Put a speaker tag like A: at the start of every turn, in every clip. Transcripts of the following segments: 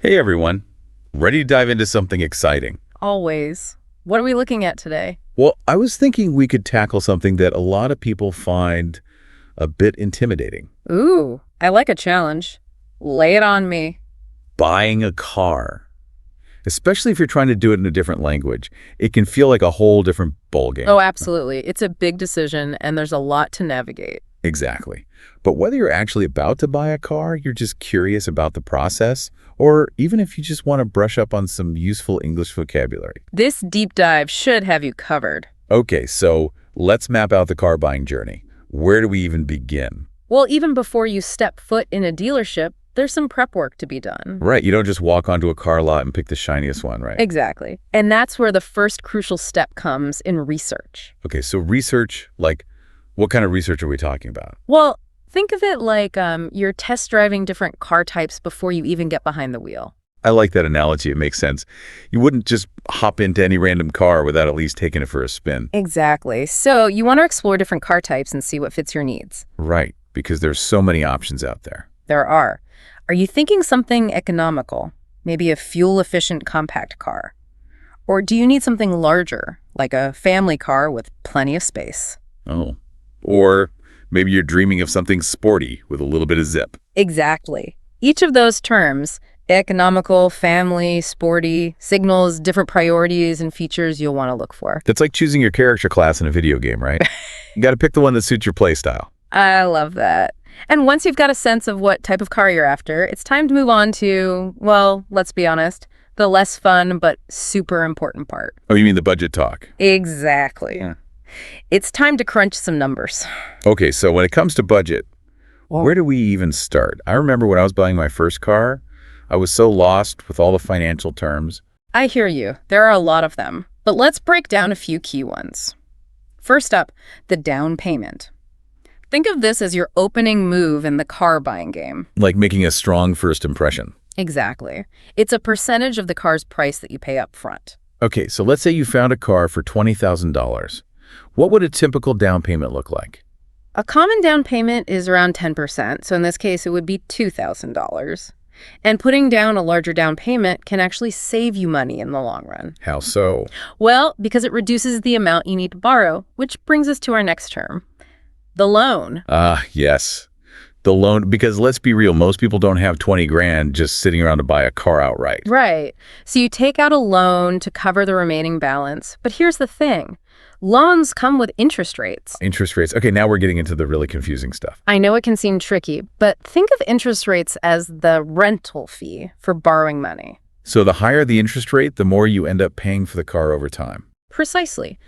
A: Hey everyone, ready to dive into something exciting?
B: Always. What are we looking at today?
A: Well, I was thinking we could tackle something that a lot of people find a bit intimidating.
B: Ooh, I like a challenge. Lay it on me.
A: Buying a car. Especially if you're trying to do it in a different language. It can feel like a whole different ballgame.
B: Oh, absolutely. It's a big decision, and there's a lot to navigate.
A: Exactly. But whether you're actually about to buy a car, you're just curious about the process, or even if you just want to brush up on some useful English vocabulary.
B: This deep dive should have you covered.
A: Okay, so let's map out the car buying journey. Where do we even begin?
B: Well, even before you step foot in a dealership, there's some prep work to be done.
A: Right, you don't just walk onto a car lot and pick the shiniest one, right?
B: Exactly. And that's where the first crucial step comes in research.
A: Okay, so research, like, what kind of research are we talking about?
B: Well, think of it like you're test driving different car types before you even get behind the wheel.
A: I like that analogy. It makes sense. You wouldn't just hop into any random car without at least taking it for a spin.
B: Exactly. So you want to explore different car types and see what fits your needs.
A: Right, because there's so many options out there.
B: There are. Are you thinking something economical? Maybe a fuel-efficient compact car? Or do you need something larger, like a family car with plenty of space?
A: Oh. Or maybe you're dreaming of something sporty with a little bit of zip.
B: Exactly. Each of those terms, economical, family, sporty, signals different priorities and features you'll want to look for.
A: That's like choosing your character class in a video game, right? You got to pick the one that suits your play style.
B: I love that. And once you've got a sense of what type of car you're after, it's time to move on to, well, let's be honest, the less fun but super important part.
A: Oh, you mean the budget talk?
B: Exactly.
A: Yeah.
B: It's time to crunch some numbers.
A: Okay, so when it comes to budget, where do we even start? I remember when I was buying my first car, I was so lost with all the financial terms.
B: I hear you. There are a lot of them. But let's break down a few key ones. First up, the down payment. Think of this as your opening move in the car buying game.
A: Like making a strong first impression.
B: Exactly. It's a percentage of the car's price that you pay up front.
A: Okay, so let's say you found a car for $20,000. What would a typical down payment look like?
B: A common down payment is around 10%, so in this case it would be $2,000. And putting down a larger down payment can actually save you money in the long run.
A: How so?
B: Well, because it reduces the amount you need to borrow, which brings us to our next term, the loan.
A: Ah, yes. The loan, because let's be real, most people don't have 20 grand just sitting around to buy a car outright.
B: Right. So you take out a loan to cover the remaining balance. But here's the thing. Loans come with interest rates.
A: Interest rates. Okay, now we're getting into the really confusing stuff.
B: I know it can seem tricky, but think of interest rates as the rental fee for borrowing money.
A: So the higher the interest rate, the more you end up paying for the car over time.
B: Precisely.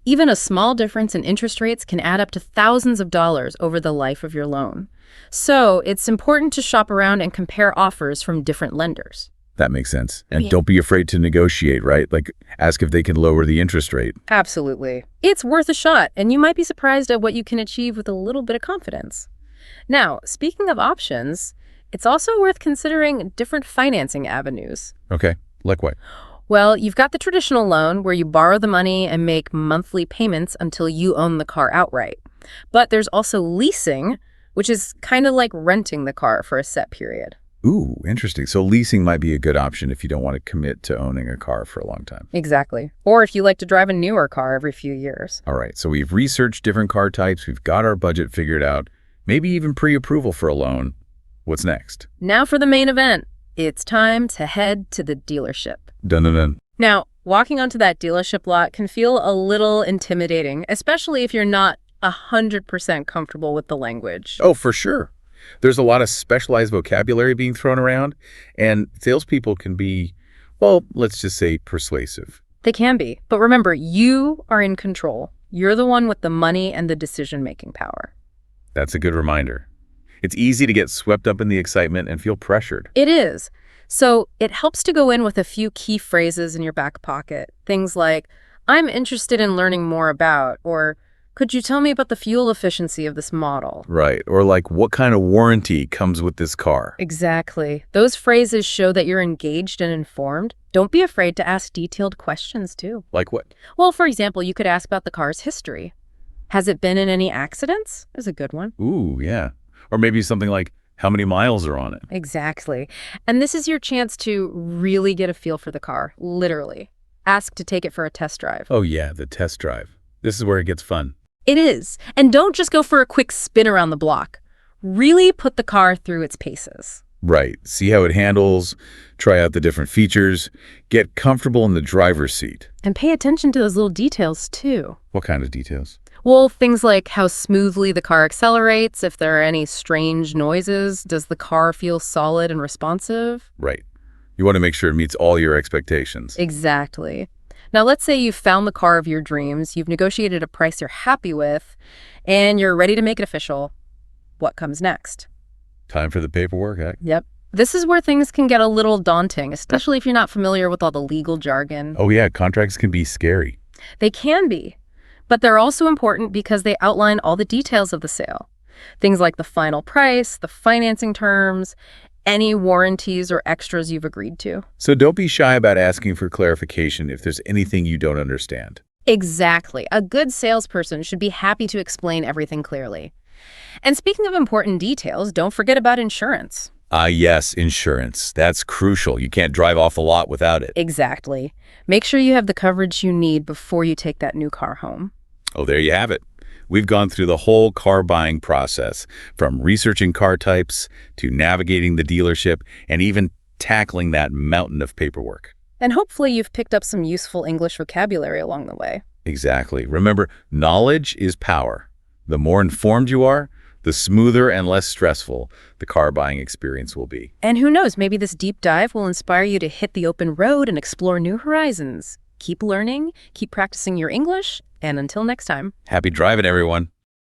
B: Even a small difference in interest rates can add up to thousands of dollars over the life of your loan. So it's important to shop around and compare offers from different lenders.
A: That makes sense. And don't be afraid to negotiate, right? Like, ask if they can lower the interest rate.
B: Absolutely. It's worth a shot, and you might be surprised at what you can achieve with a little bit of confidence. Now, speaking of options, it's also worth considering different financing avenues.
A: Okay, like what?
B: Well, you've got the traditional loan where you borrow the money and make monthly payments until you own the car outright. But there's also leasing, which is kind of like renting the car for a set period.
A: Ooh, interesting. So leasing might be a good option if you don't want to commit to owning a car for a long time.
B: Exactly. Or if you like to drive a newer car every few years.
A: All right, so we've researched different car types. We've got our budget figured out, maybe even pre-approval for a loan. What's next?
B: Now for the main event. It's time to head to the dealership.
A: Dun dun dun.
B: Now, walking onto that dealership lot can feel a little intimidating, especially if you're not 100% comfortable with the language.
A: Oh, for sure. There's a lot of specialized vocabulary being thrown around, and salespeople can be, well, let's just say persuasive.
B: They can be. But remember, you are in control. You're the one with the money and the decision-making power.
A: That's a good reminder. It's easy to get swept up in the excitement and feel pressured.
B: It is. So it helps to go in with a few key phrases in your back pocket. Things like, I'm interested in learning more about, or could you tell me about the fuel efficiency of this model?
A: Right. Or like, what kind of warranty comes with this car?
B: Exactly. Those phrases show that you're engaged and informed. Don't be afraid to ask detailed questions, too.
A: Like what?
B: Well, for example, you could ask about the car's history. Has it been in any accidents? Is a good one.
A: Ooh, yeah. Or maybe something like, How many miles are on it?
B: Exactly. And this is your chance to really get a feel for the car, literally. Ask to take it for a test drive.
A: Oh yeah, the test drive. This is where it gets fun.
B: It is. And don't just go for a quick spin around the block. Really put the car through its paces.
A: Right. See how it handles, try out the different features, get comfortable in the driver's seat.
B: And pay attention to those little details, too.
A: What kind of details?
B: Well, things like how smoothly the car accelerates, if there are any strange noises, does the car feel solid and responsive?
A: Right. You want to make sure it meets all your expectations.
B: Exactly. Now, let's say you've found the car of your dreams, you've negotiated a price you're happy with, and you're ready to make it official. What comes next?
A: Time for the paperwork, eh?
B: Yep. This is where things can get a little daunting, especially if you're not familiar with all the legal jargon.
A: Oh yeah, contracts can be scary.
B: They can be, but they're also important because they outline all the details of the sale. Things like the final price, the financing terms, any warranties or extras you've agreed to.
A: So don't be shy about asking for clarification if there's anything you don't understand.
B: Exactly. A good salesperson should be happy to explain everything clearly. And speaking of important details, don't forget about insurance.
A: Yes, insurance. That's crucial. You can't drive off the lot without it.
B: Exactly. Make sure you have the coverage you need before you take that new car home.
A: Oh, there you have it. We've gone through the whole car buying process, from researching car types to navigating the dealership and even tackling that mountain of paperwork.
B: And hopefully you've picked up some useful English vocabulary along the way.
A: Exactly. Remember, knowledge is power. The more informed you are, the smoother and less stressful the car buying experience will be.
B: And who knows, maybe this deep dive will inspire you to hit the open road and explore new horizons. Keep learning, keep practicing your English, and until next time.
A: Happy driving, everyone.